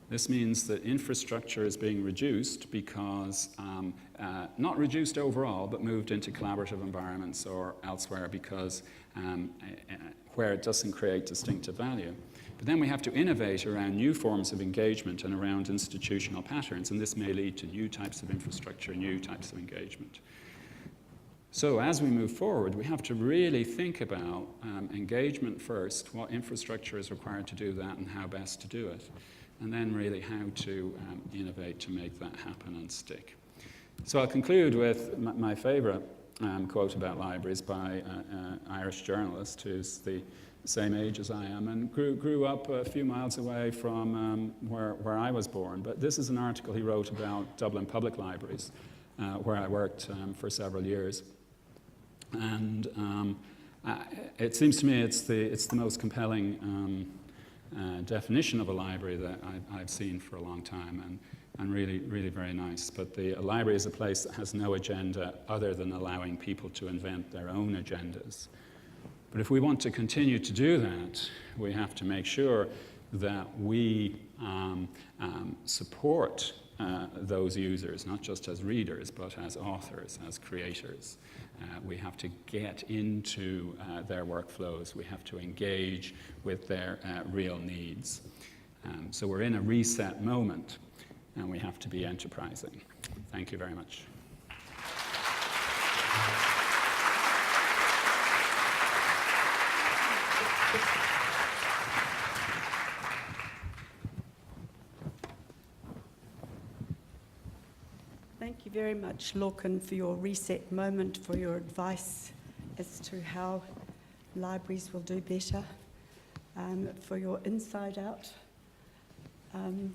This means that infrastructure is being reduced because, not reduced overall, but moved into collaborative environments or elsewhere because where it doesn't create distinctive value. But then we have to innovate around new forms of engagement and around institutional patterns, and this may lead to new types of infrastructure, new types of engagement. So as we move forward, we have to really think about engagement first, what infrastructure is required to do that and how best to do it, and then really how to innovate to make that happen and stick. So I'll conclude with my favorite quote about libraries by an Irish journalist who's the same age as I am and grew up a few miles away from where I was born. But this is an article he wrote about Dublin Public Libraries, where I worked for several years. And it seems to me it's the most compelling definition of a library that I've seen for a long time, and really, really very nice. But a library is a place that has no agenda other than allowing people to invent their own agendas. But if we want to continue to do that, we have to make sure that we support those users, not just as readers, but as authors, as creators. We have to get into their workflows. We have to engage with their real needs. So we're in a reset moment, and we have to be enterprising. Thank you very much. Thank you very much, Loran, for your reset moment, for your advice as to how libraries will do better, for your inside out,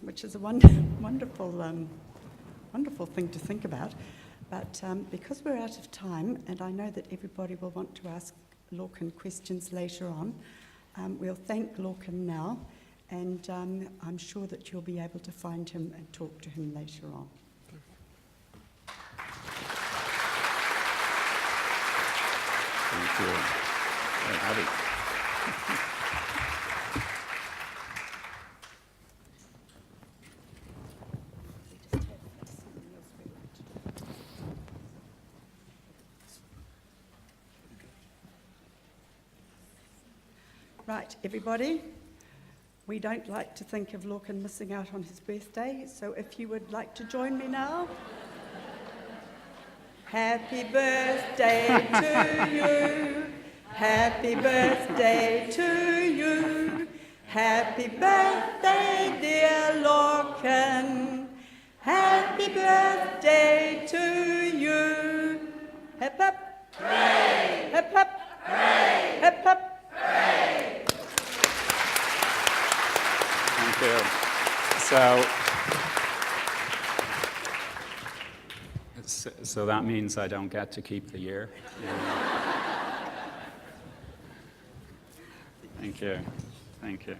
which is a wonderful thing to think about. But because we're out of time, and I know that everybody will want to ask Loran questions later on, we'll thank Loran now, and I'm sure that you'll be able to find him and talk to him later on. Thank you. Very heavy. Right, everybody. We don't like to think of Loran missing out on his birthday, so if you would like to join me now. Happy birthday to you. Happy birthday to you. Happy birthday, dear Loran. Happy birthday to you. Hip hip. Hooray! Hip hip. Hooray! Hip hip. Thank you. So that means I don't get to keep the year. Yeah. Thank you. Thank you.